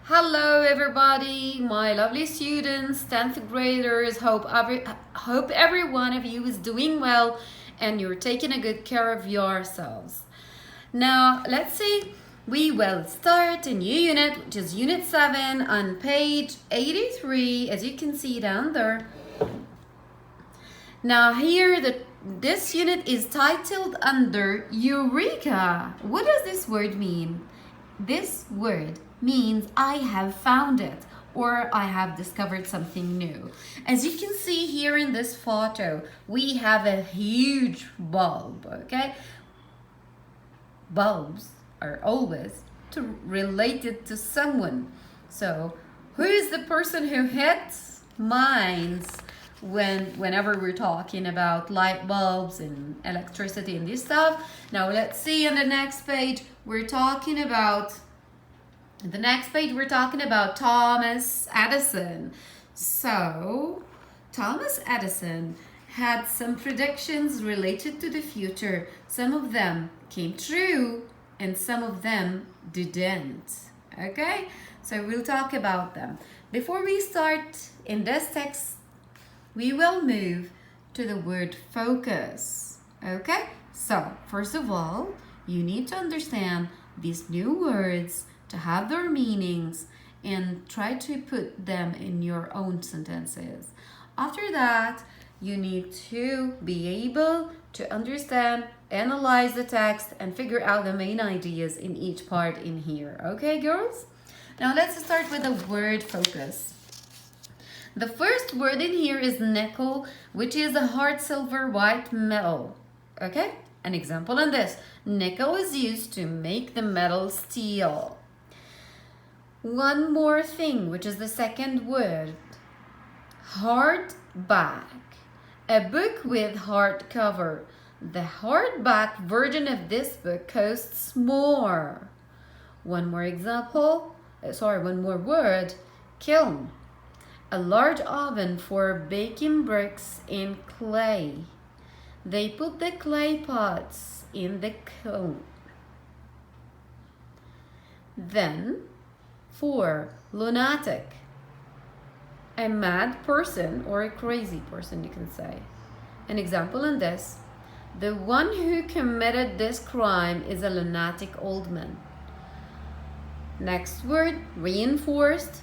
Hello everybody, my lovely students, 10th graders. Hope every one of you is doing well and you're taking a good care of yourselves. Now, let's see. We will start a new unit, which is Unit 7 on page 83, as you can see down there. Now here, this unit is titled under Eureka. What does this word mean? This word means I have found it or I have discovered something new. As you can see here in this photo, we have a huge bulb, okay? Bulbs are always related to someone. So who is the person who hits minds whenever we're talking about light bulbs and electricity and this stuff? Now let's see on the next page, we're talking about Thomas Edison. So Thomas Edison had some predictions related to the future. Some of them came true and some of them didn't. Okay, so we'll talk about them. Before we start in this text, we will move to the word focus. Okay, so first of all, you need to understand these new words to have their meanings and try to put them in your own sentences. After that, you need to be able to understand, analyze the text, and figure out the main ideas in each part in here. Okay, girls? Now let's start with the word focus. The first word in here is nickel, which is a hard silver white metal. Okay? An example on this. Nickel is used to make the metal steel. One more thing, which is the second word. Hardback. A book with hardcover. The hardback version of this book costs more. One more word. Kiln. A large oven for baking bricks in clay. They put the clay pots in the kiln. Then, 4. Lunatic. A mad person or a crazy person, you can say. An example in this. The one who committed this crime is a lunatic old man. Next word, reinforced,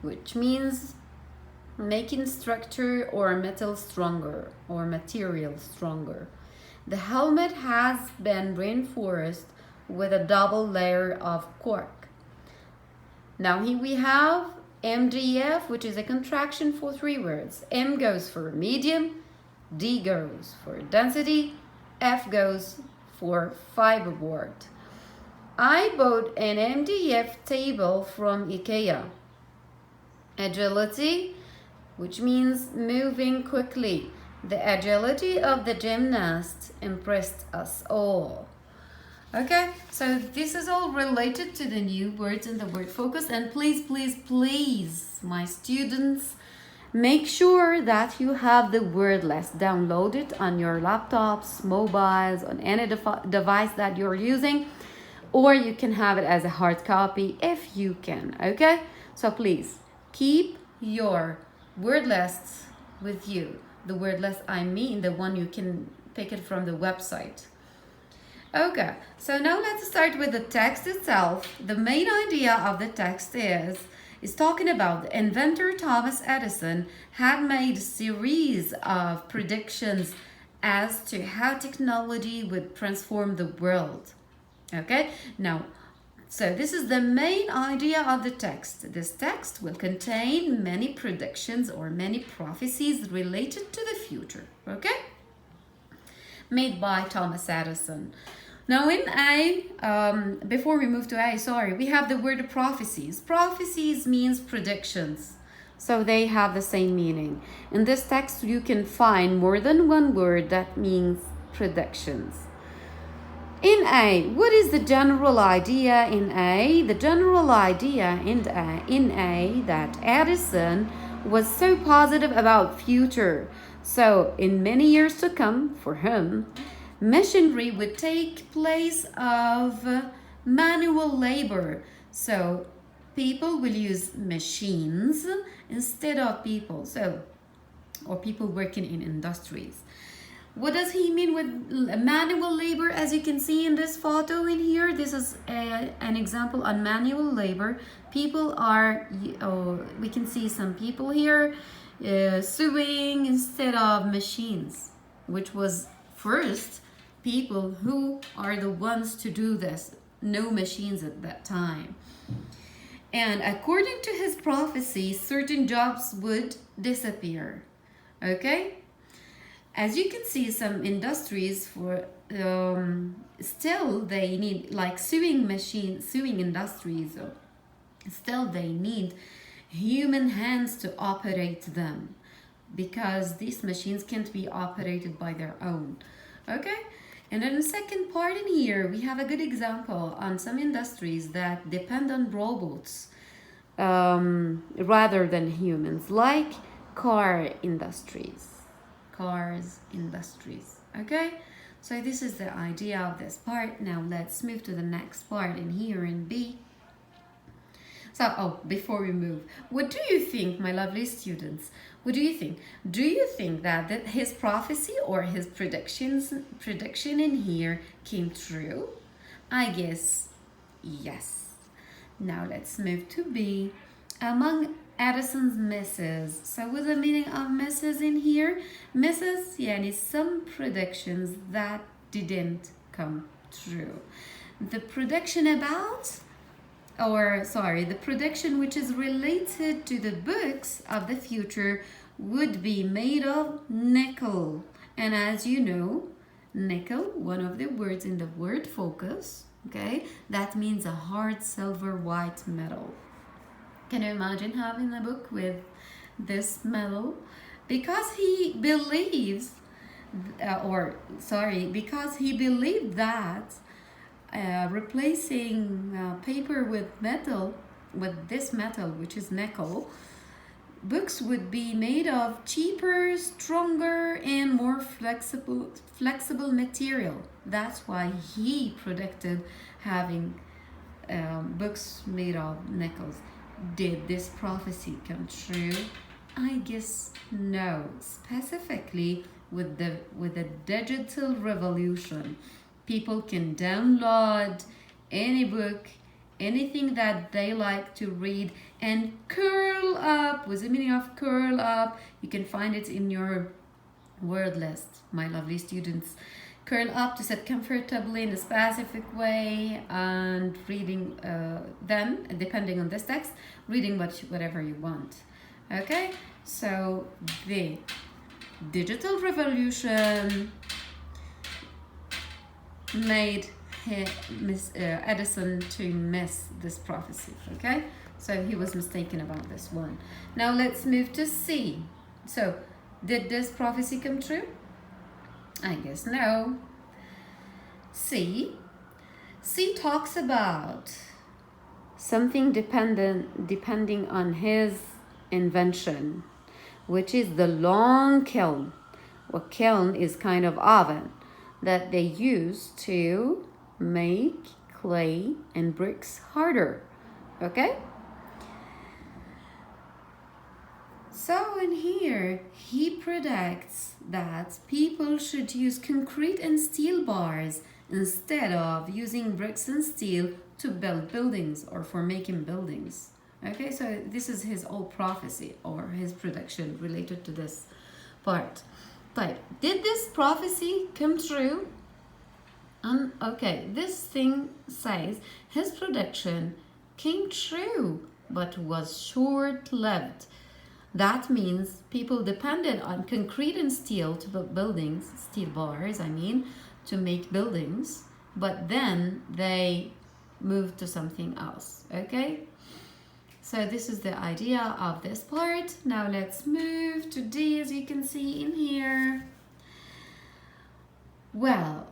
which means making structure or metal stronger or material stronger. The helmet has been reinforced with a double layer of cork. Now here we have MDF, which is a contraction for 3 words. M goes for medium, D goes for density, F goes for fiberboard. I bought an MDF table from IKEA. Agility, which means moving quickly. The agility of the gymnast impressed us all. Okay, so this is all related to the new words in the word focus. And please, my students, make sure that you have the word list downloaded on your laptops, mobiles, on any device that you're using, or you can have it as a hard copy if you can. Okay, so please keep your word lists with you. The word list, I mean the one you can pick it from the website. Okay, so now let's start with the text itself. The main idea of the text is talking about the inventor Thomas Edison had made a series of predictions as to how technology would transform the world. Okay, now, so this is the main idea of the text. This text will contain many predictions or many prophecies related to the future, okay? Made by Thomas Edison. Now in A, before we move to A, we have the word prophecies. Prophecies means predictions. So they have the same meaning. In this text, you can find more than one word that means predictions. In A, what is the general idea in A? The general idea in A that Edison was so positive about future. So in many years to come, for him, machinery would take place of manual labor. So people will use machines instead of people. Or people working in industries. What does he mean with manual labor? As you can see in this photo in here, this is an example on manual labor. People are, we can see some people here sewing instead of machines, which was first people who are the ones to do this. No machines at that time. And according to his prophecy, certain jobs would disappear. Okay? As you can see, some industries for still they need, like sewing industries, still they need human hands to operate them, because these machines can't be operated by their own. Okay? And then the second part in here, we have a good example on some industries that depend on robots rather than humans, like cars industries. Okay, so this is the idea of this part. Now let's move to the next part in here in B. So, before we move, what do you think, my lovely students? What do you think? Do you think that his prophecy or his prediction in here came true? I guess yes. Now let's move to B. Among Edison's misses. So what's the meaning of misses in here? Misses, yani some predictions that didn't come true. The prediction the prediction which is related to the books of the future would be made of nickel. And as you know, nickel, one of the words in the word focus, okay, that means a hard silver white metal. Can you imagine having a book with this metal? Because he believes, because he believed that replacing paper with this metal, which is nickel, books would be made of cheaper, stronger, and more flexible material. That's why he predicted having books made of nickels. Did this prophecy come true? I guess no. Specifically with the digital revolution, people can download any book, anything that they like to read, and curl up. What's the meaning of curl up? You can find it in your word list, my lovely students. Curl up to sit comfortably in a specific way and reading, then, depending on this text, reading whatever you want. Okay? So, the digital revolution made Edison to miss this prophecy. Okay? So, he was mistaken about this one. Now, let's move to C. So, did this prophecy come true? I guess no. C talks about something depending on his invention, which is the long kiln. A kiln is kind of oven that they use to make clay and bricks harder. Okay? So in here, he predicts that people should use concrete and steel bars instead of using bricks and steel to build buildings or for making buildings. Okay, so this is his old prophecy or his prediction related to this part. But did this prophecy come true? Okay, this thing says his prediction came true but was short-lived. That means people depended on concrete and steel to build buildings, steel bars, to make buildings, but then they moved to something else, okay? So this is the idea of this part. Now let's move to D, as you can see in here. Well,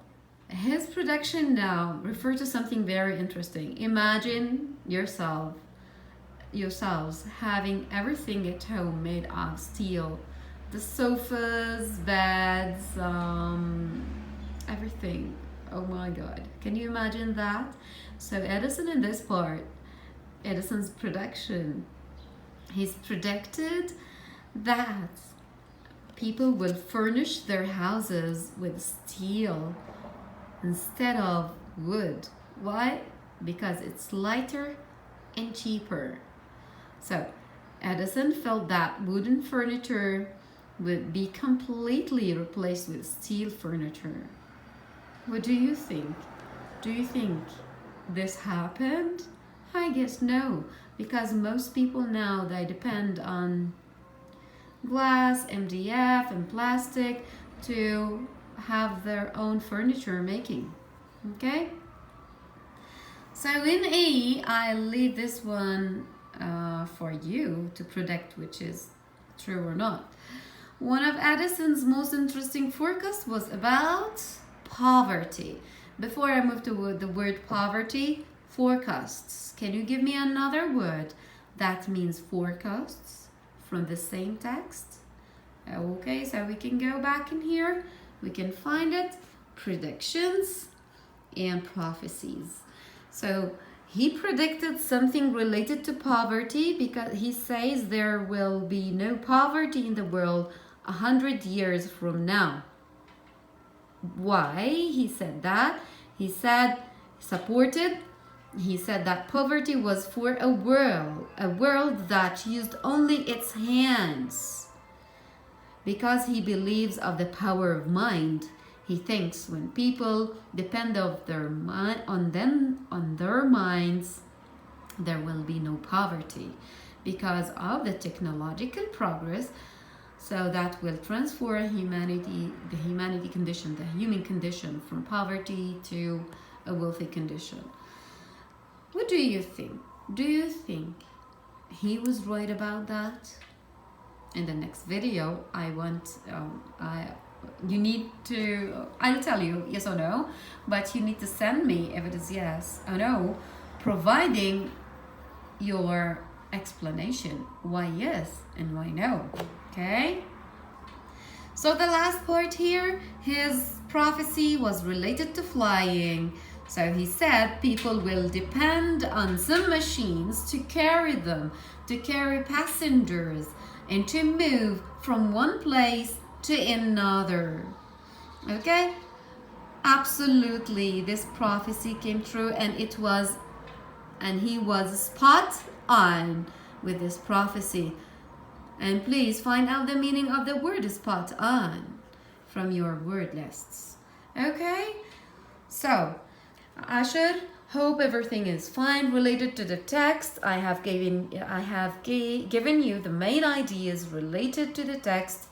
his prediction now refers to something very interesting. Imagine yourselves having everything at home made of steel, the sofas, beds, everything. Oh my god, can you imagine that? So Edison in this part Edison's prediction. He's predicted that people will furnish their houses with steel instead of wood. Why? Because it's lighter and cheaper. So Edison felt that wooden furniture would be completely replaced with steel furniture. What do you think? Do you think this happened? I guess no, because most people now, they depend on glass, MDF, and plastic to have their own furniture making. Okay? So in A, I leave this one for you to predict which is true or not. One of Edison's most interesting forecasts was about poverty. Before I move to the word poverty, forecasts. Can you give me another word that means forecasts from the same text? Okay, so we can go back in here. We can find it. Predictions and prophecies. So he predicted something related to poverty because he says there will be no poverty in the world 100 years from now. Why he said that? He said that poverty was for a world that used only its hands. Because he believes of the power of mind, he thinks when people depend on their minds, there will be no poverty because of the technological progress. So that will transform the human condition from poverty to a wealthy condition. What do you think? Do you think he was right about that? In the next video, I'll tell you yes or no, but you need to send me if it is yes or no, providing your explanation why yes and why no. Okay? So the last part here, his prophecy was related to flying. So he said people will depend on some machines to carry passengers and to move from one place to another. Okay? Absolutely, this prophecy came true, and he was spot on with this prophecy. And please find out the meaning of the word spot on from your word lists. Okay? So, I should hope everything is fine related to the text. I have given you the main ideas related to the text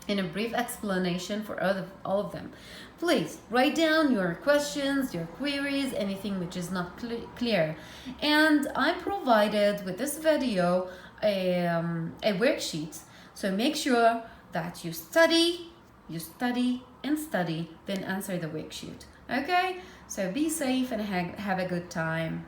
in a brief explanation for all of them. Please write down your questions, your queries, anything which is not clear. And I provided with this video a worksheet. So make sure that you study, and study, then answer the worksheet. Okay? So be safe and have a good time.